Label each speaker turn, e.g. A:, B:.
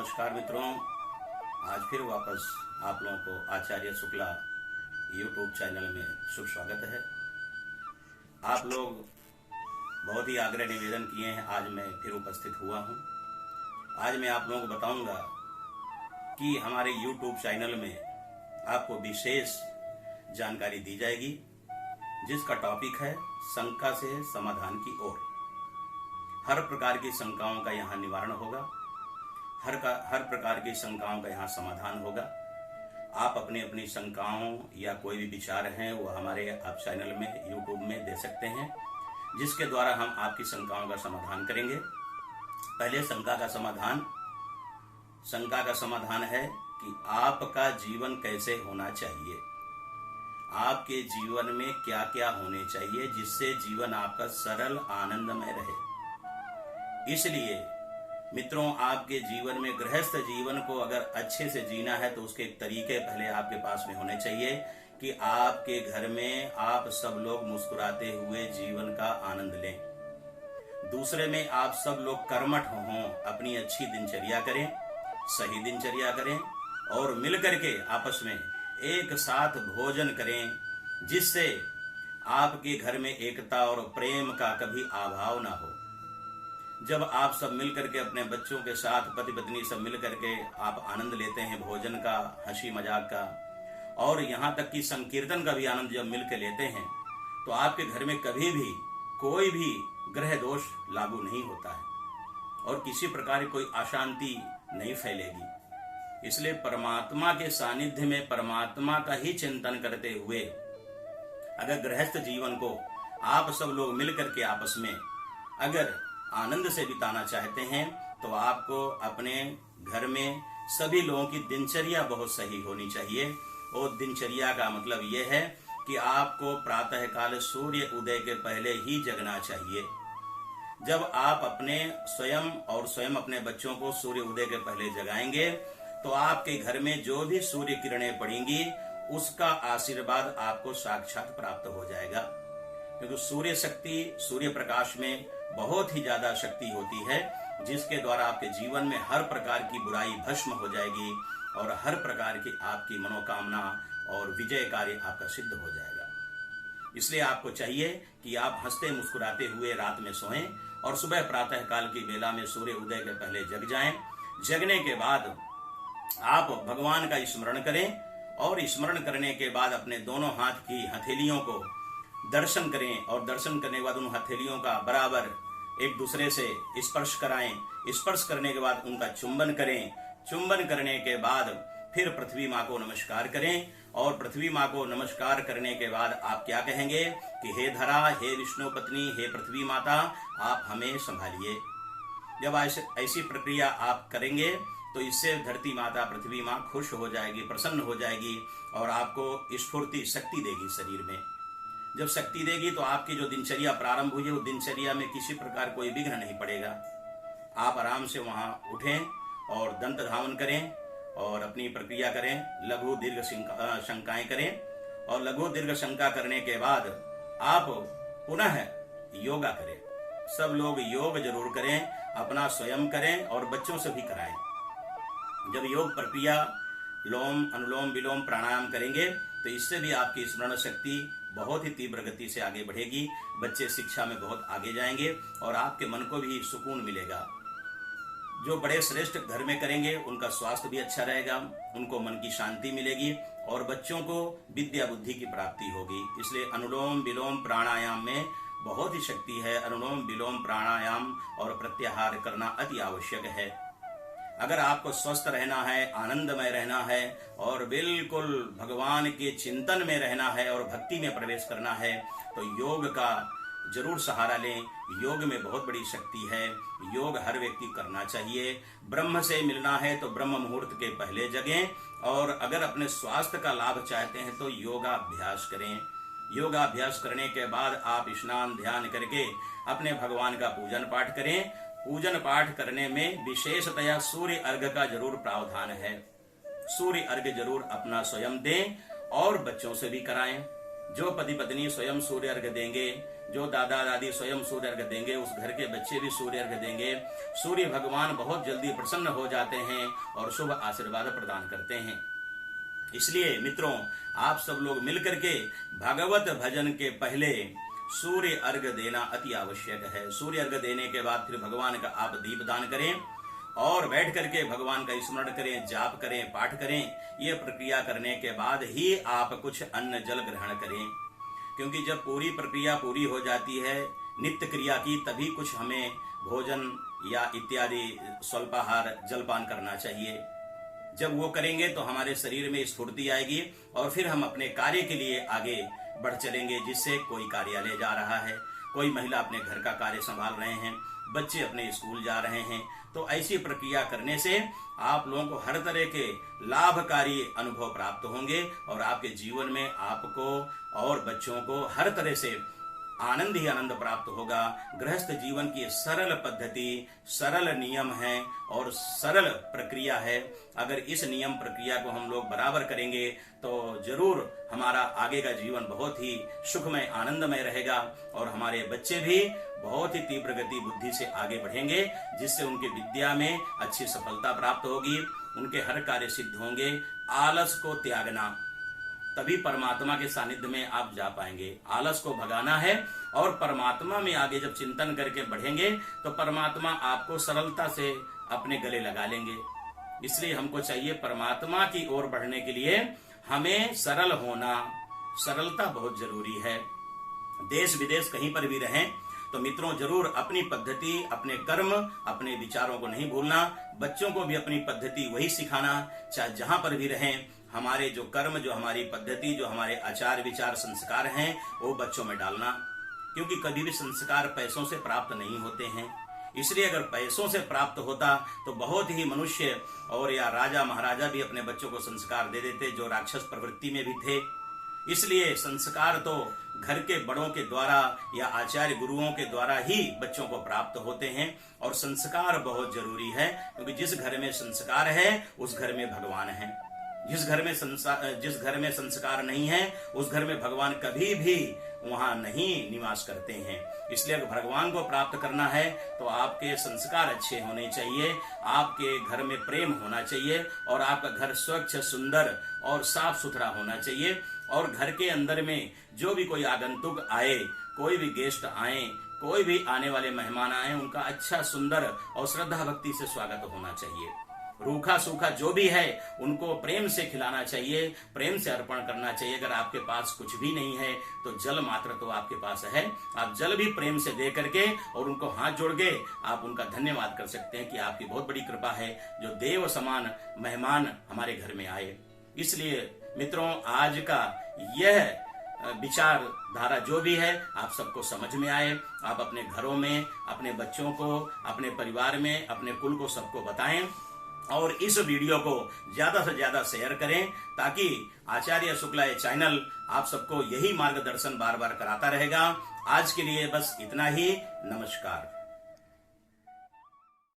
A: नमस्कार मित्रों, आज फिर वापस आप लोगों को आचार्य शुक्ला यूट्यूब चैनल में शुभ स्वागत है। आप लोग बहुत ही आग्रह निवेदन किए हैं, आज मैं फिर उपस्थित हुआ हूं। आज मैं आप लोगों को बताऊंगा कि हमारे यूट्यूब चैनल में आपको विशेष जानकारी दी जाएगी, जिसका टॉपिक है शंका से समाधान की ओर। हर प्रकार की शंकाओं का यहाँ निवारण होगा, हर प्रकार की शंकाओं का यहाँ समाधान होगा। आप अपनी अपनी शंकाओं या कोई भी विचार हैं वो हमारे आप चैनल में यूट्यूब में दे सकते हैं, जिसके द्वारा हम आपकी शंकाओं का समाधान करेंगे। पहले शंका का समाधान है कि आपका जीवन कैसे होना चाहिए, आपके जीवन में क्या क्या होने चाहिए जिससे जीवन आपका सरल आनंदमय रहे। इसलिए मित्रों, आपके जीवन में गृहस्थ जीवन को अगर अच्छे से जीना है तो उसके तरीके पहले आपके पास में होने चाहिए कि आपके घर में आप सब लोग मुस्कुराते हुए जीवन का आनंद लें। दूसरे में आप सब लोग कर्मठ हों, अपनी अच्छी दिनचर्या करें, सही दिनचर्या करें और मिलकर के आपस में एक साथ भोजन करें, जिससे आपके घर में एकता और प्रेम का कभी अभाव ना हो। जब आप सब मिलकर के अपने बच्चों के साथ पति पत्नी सब मिलकर के आप आनंद लेते हैं भोजन का, हंसी मजाक का और यहाँ तक कि संकीर्तन का भी आनंद जब मिलकर लेते हैं तो आपके घर में कभी भी कोई भी ग्रह दोष लागू नहीं होता है और किसी प्रकार की कोई अशांति नहीं फैलेगी। इसलिए परमात्मा के सानिध्य में परमात्मा का ही चिंतन करते हुए अगर गृहस्थ जीवन को आप सब लोग मिलकर के आपस में अगर आनंद से बिताना चाहते हैं तो आपको अपने घर में सभी लोगों की दिनचर्या बहुत सही होनी चाहिए। और दिनचर्या का मतलब यह है कि आपको प्रातः काल सूर्य उदय के पहले ही जगना चाहिए। जब आप अपने स्वयं अपने बच्चों को सूर्य उदय के पहले जगाएंगे तो आपके घर में जो भी सूर्य किरणें पड़ेंगी उसका आशीर्वाद आपको साक्षात प्राप्त हो जाएगा। क्योंकि सूर्य शक्ति, सूर्य प्रकाश में बहुत ही ज्यादा शक्ति होती है, जिसके द्वारा आपके जीवन में हर प्रकार की बुराई भस्म हो जाएगी और हर प्रकार की आपकी मनोकामना और विजय कार्य आपका सिद्ध हो जाएगा। इसलिए आपको चाहिए कि आप हंसते मुस्कुराते हुए रात में सोएं और सुबह प्रातः काल की बेला में सूर्य उदय के पहले जग जाएं। जगने के बाद आप भगवान का स्मरण करें और स्मरण करने के बाद अपने दोनों हाथ की हथेलियों को दर्शन करें और दर्शन करने के बाद उन हथेलियों का बराबर एक दूसरे से स्पर्श कराएं। स्पर्श करने के बाद उनका चुंबन करें। चुंबन करने के बाद फिर पृथ्वी माँ को नमस्कार करें और पृथ्वी माँ को नमस्कार करने के बाद आप क्या कहेंगे कि हे धरा, हे विष्णु पत्नी, हे पृथ्वी माता, आप हमें संभालिए। जब ऐसी प्रक्रिया आप करेंगे तो इससे धरती माता पृथ्वी माँ खुश हो जाएगी, प्रसन्न हो जाएगी और आपको स्फूर्ति शक्ति देगी शरीर में। जब शक्ति देगी तो आपकी जो दिनचर्या प्रारंभ हुई है वो दिनचर्या में किसी प्रकार कोई विघ्न नहीं पड़ेगा। आप आराम से वहां उठें और दंत धावन करें और अपनी प्रक्रिया करें, लघु दीर्घ शंकाएं करें और लघु दीर्घ शंका करने के बाद आप पुनः योगा करें। सब लोग योग जरूर करें, अपना स्वयं करें और बच्चों से भी कराएं। जब योग प्रक्रिया अनुलोम विलोम प्राणायाम करेंगे तो इससे भी आपकी स्मरण शक्ति बहुत ही तीव्र गति से आगे बढ़ेगी। बच्चे शिक्षा में बहुत आगे जाएंगे और आपके मन को भी सुकून मिलेगा। जो बड़े श्रेष्ठ घर में करेंगे उनका स्वास्थ्य भी अच्छा रहेगा, उनको मन की शांति मिलेगी और बच्चों को विद्या बुद्धि की प्राप्ति होगी। इसलिए अनुलोम विलोम प्राणायाम में बहुत ही शक्ति है। अनुलोम विलोम प्राणायाम और प्रत्याहार करना अति आवश्यक है। अगर आपको स्वस्थ रहना है, आनंदमय रहना है और बिल्कुल भगवान के चिंतन में रहना है और भक्ति में प्रवेश करना है तो योग का जरूर सहारा लें। योग में बहुत बड़ी शक्ति है। योग हर व्यक्ति करना चाहिए। ब्रह्म से मिलना है तो ब्रह्म मुहूर्त के पहले जगें और अगर अपने स्वास्थ्य का लाभ चाहते हैं तो योगाभ्यास करें। योगाभ्यास करने के बाद आप स्नान ध्यान करके अपने भगवान का पूजन पाठ करें। पूजन पाठ करने में विशेषतया सूर्य अर्घ का जरूर प्रावधान है। सूर्य अर्घ जरूर अपना स्वयं दें और बच्चों से भी कराएं। जो पति पत्नी स्वयं सूर्य अर्घ देंगे, जो दादा दादी स्वयं सूर्य अर्घ देंगे उस घर के बच्चे भी सूर्य अर्घ देंगे। सूर्य भगवान बहुत जल्दी प्रसन्न हो जाते हैं और शुभ आशीर्वाद प्रदान करते हैं। इसलिए मित्रों, आप सब लोग मिलकर के भगवत भजन के पहले सूर्य अर्घ देना अति आवश्यक है। सूर्य अर्घ देने के बाद फिर भगवान का आप दीपदान करें और बैठ करके भगवान का स्मरण करें, जाप करें, पाठ करें। ये प्रक्रिया करने के बाद ही आप कुछ अन्न जल ग्रहण करें, क्योंकि जब पूरी प्रक्रिया पूरी हो जाती है नित्य क्रिया की, तभी कुछ हमें भोजन या इत्यादि स्वल्पाहार जलपान करना चाहिए। जब वो करेंगे तो हमारे शरीर में स्फूर्ति आएगी और फिर हम अपने कार्य के लिए आगे बढ़ चलेंगे। जिससे कोई कार्यालय जा रहा है, कोई महिला अपने घर का कार्य संभाल रहे हैं, बच्चे अपने स्कूल जा रहे हैं, तो ऐसी प्रक्रिया करने से आप लोगों को हर तरह के लाभकारी अनुभव प्राप्त होंगे और आपके जीवन में आपको और बच्चों को हर तरह से आनंद ही आनंद प्राप्त होगा। गृहस्थ जीवन की सरल पद्धति, सरल नियम है और सरल प्रक्रिया है। अगर इस नियम प्रक्रिया को हम लोग बराबर करेंगे तो जरूर हमारा आगे का जीवन बहुत ही सुखमय आनंदमय रहेगा और हमारे बच्चे भी बहुत ही तीव्र गति बुद्धि से आगे बढ़ेंगे, जिससे उनके विद्या में अच्छी सफलता प्राप्त होगी, उनके हर कार्य सिद्ध होंगे। आलस को त्यागना, तभी परमात्मा के सानिध्य में आप जा पाएंगे। आलस को भगाना है और परमात्मा में आगे जब चिंतन करके बढ़ेंगे तो परमात्मा आपको सरलता से अपने गले लगा लेंगे। इसलिए हमको चाहिए परमात्मा की ओर बढ़ने के लिए हमें सरल होना, सरलता बहुत जरूरी है। देश विदेश कहीं पर भी रहें तो मित्रों जरूर अपनी पद्धति, अपने कर्म, अपने विचारों को नहीं भूलना। बच्चों को भी अपनी पद्धति वही सिखाना, चाहे जहां पर भी रहें। हमारे जो कर्म, जो हमारी पद्धति, जो हमारे आचार विचार संस्कार हैं, वो बच्चों में डालना, क्योंकि कभी भी संस्कार पैसों से प्राप्त नहीं होते हैं। इसलिए अगर पैसों से प्राप्त होता तो बहुत ही मनुष्य और या राजा महाराजा भी अपने बच्चों को संस्कार दे देते, जो राक्षस प्रवृत्ति में भी थे। इसलिए संस्कार तो घर के बड़ों के द्वारा या आचार्य गुरुओं के द्वारा ही बच्चों को प्राप्त होते हैं और संस्कार बहुत जरूरी है, क्योंकि जिस घर में संस्कार है उस घर में भगवान है। जिस घर में संस्कार नहीं है उस घर में भगवान कभी भी वहां नहीं निवास करते हैं। इसलिए अगर भगवान को प्राप्त करना है तो आपके संस्कार अच्छे होने चाहिए, आपके घर में प्रेम होना चाहिए और आपका घर स्वच्छ, सुंदर और साफ सुथरा होना चाहिए। और घर के अंदर में जो भी कोई आगंतुक आए, कोई भी गेस्ट आए, कोई भी आने वाले मेहमान आए, उनका अच्छा, सुंदर और श्रद्धा भक्ति से स्वागत होना चाहिए। रूखा सूखा जो भी है उनको प्रेम से खिलाना चाहिए, प्रेम से अर्पण करना चाहिए। अगर आपके पास कुछ भी नहीं है तो जल मात्र तो आपके पास है, आप जल भी प्रेम से दे करके और उनको हाथ जोड़ के आप उनका धन्यवाद कर सकते हैं कि आपकी बहुत बड़ी कृपा है जो देव समान मेहमान हमारे घर में आए। इसलिए मित्रों, आज का यह विचारधारा जो भी है आप सबको समझ में आए। आप अपने घरों में, अपने बच्चों को, अपने परिवार में, अपने कुल को सबको बताएं और इस वीडियो को ज्यादा से ज्यादा शेयर करें, ताकि आचार्य शुक्ला चैनल आप सबको यही मार्गदर्शन बार बार कराता रहेगा। आज के लिए बस इतना ही। नमस्कार।